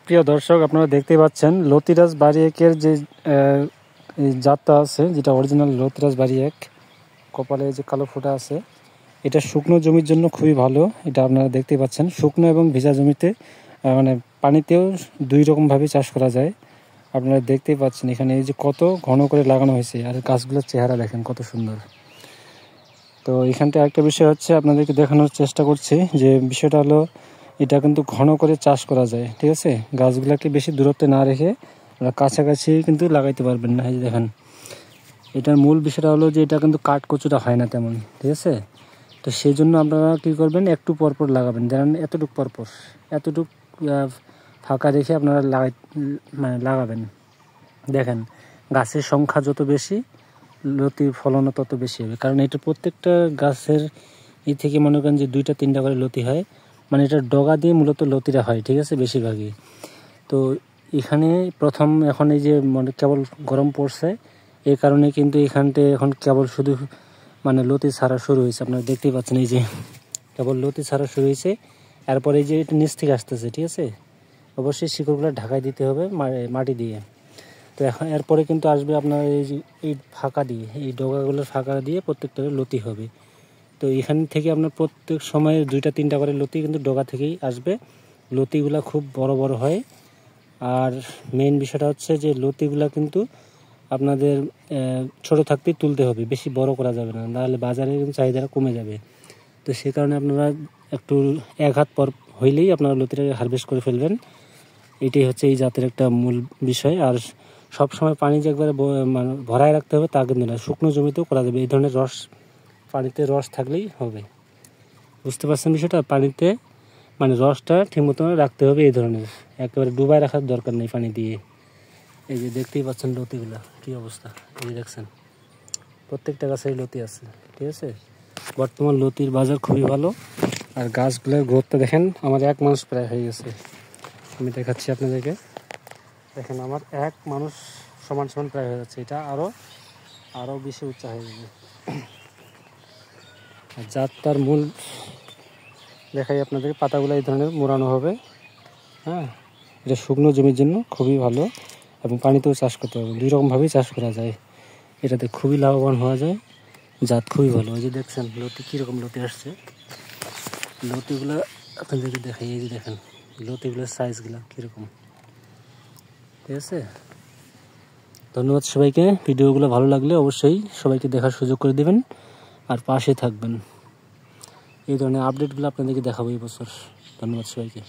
প্রিয় দর্শক, আপনারা দেখতেই পাচ্ছেন লতিরাজ বাড়ি একের যে জাতটা আছে, যেটা অরিজিনাল লতিরাজ বাড়ি এক, কপালে যে কালো ফোঁটা আছে, এটা শুকনো জমির জন্য খুবই ভালো। এটা আপনারা দেখতেই পাচ্ছেন, শুকনো এবং ভেজা জমিতে মানে পানিতেও দুই রকমভাবে চাষ করা যায়। আপনারা দেখতেই পাচ্ছেন এখানে এই যে কত ঘন করে লাগানো হয়েছে, আর গাছগুলোর চেহারা দেখেন কত সুন্দর। তো এখানটা একটা বিষয় হচ্ছে, আপনাদেরকে দেখানোর চেষ্টা করছি যে বিষয়টা হলো, এটা কিন্তু ঘন করে চাষ করা যায়, ঠিক আছে। গাছগুলোকে বেশি দূরত্বে না রেখে আমরা কাছাকাছি কিন্তু লাগাইতে পারবেন না। এই যে দেখেন, এটার মূল বিষয়টা হলো যে এটা কিন্তু কাঠকচুটা হয় না তেমন, ঠিক আছে। তো সেই জন্য আপনারা কী করবেন, একটু পরপর লাগাবেন, যেমন এতটুকু পরপর, এতটুকু ফাঁকা রেখে আপনারা লাগাবেন। দেখেন, গাছের সংখ্যা যত বেশি, লতির ফলনও তত বেশি হবে, কারণ এটা প্রত্যেকটা গাছের থেকে মনে করেন যে 2-3টা করে লতি হয়, মানে এটা ডগা দিয়ে মূলত লতিরা হয়, ঠিক আছে, বেশিরভাগই। তো এখানে প্রথম এখন এই যে কেবল গরম পড়ছে, এই কারণে কিন্তু এখানটায় এখন কেবল শুধু মানে লতি ছাড়া শুরু হয়েছে। আপনারা দেখতেই পাচ্ছেন এই যে কেবল লতি ছাড়া শুরু হয়েছে। এরপরে এই যে এটা নিচ থেকে আসতেছে, ঠিক আছে। অবশ্যই শিকড়গুলো ঢাকাই দিতে হবে মাটি দিয়ে। তো এখন এরপরে কিন্তু আসবে আপনার এই যে এই ফাঁকা দিয়ে, এই ডগাগুলোর ফাঁকা দিয়ে প্রত্যেকটা লতি হবে। তো এখান থেকে আপনার প্রত্যেক সময় 2-3টা করে লতি কিন্তু ডগা থেকেই আসবে। লতিগুলা খুব বড় বড় হয়। আর মেইন বিষয়টা হচ্ছে যে লতিগুলা কিন্তু আপনাদের ছোট থাকতেই তুলতে হবে, বেশি বড় করা যাবে না, নাহলে বাজারে কিন্তু চাহিদাটা কমে যাবে। তো সে কারণে আপনারা একটু 1 হাত পর হইলেই আপনারা লতিটাকে হারভেস্ট করে ফেলবেন। এটাই হচ্ছে এই জাতের একটা মূল বিষয়। আর সব সময় পানি যে একবারে ভরায় রাখতে হবে তা কিন্তু না, শুকনো জমিতেও করা যাবে। এই ধরনের পানিতে রস থাকলেই হবে, বুঝতে পারছেন বিষয়টা। পানিতে মানে রসটা ঠিকমতো রাখতে হবে, এই ধরনের একেবারে ডুবাই রাখার দরকার নেই পানি দিয়ে। এই যে দেখতেই পাচ্ছেন লতিগুলা কী অবস্থা, এই যে দেখছেন প্রত্যেকটা গাছেই লতি আছে, ঠিক আছে। বর্তমান লতির বাজার খুবই ভালো। আর গাছগুলোর গ্রোথটা দেখেন, আমার 1 মানুষ প্রায় হয়ে গেছে। আমি দেখাচ্ছি আপনাদেরকে, দেখেন আমার 1 মানুষ সমান সমান প্রায় হয়ে যাচ্ছে। এটা আরও বেশি উচ্চ হয়ে যাবে। আর জাতটার মূল দেখাই আপনাদের, পাতাগুলো এই ধরনের মোড়ানো হবে। হ্যাঁ, এটা শুকনো জমির জন্য খুবই ভালো, এবং পানিতেও চাষ করতে হবে, 2 রকমভাবেই চাষ করা যায়। এটাতে খুবই লাভবান হওয়া যায়, জাত খুবই ভালো। এই যে দেখছেন লতি কীরকম লতি আসছে, লতিগুলো আপনাদেরকে দেখাই। এই যে দেখেন লতিগুলোর সাইজগুলো কীরকম, ঠিক আছে। ধন্যবাদ সবাইকে। ভিডিওগুলো ভালো লাগলে অবশ্যই সবাইকে দেখার সুযোগ করে দেবেন, আর পাশে থাকবেন। এই ধরনের আপডেটগুলো আপনাদেরকে দেখাবো এই বছর। ধন্যবাদ সবাইকে।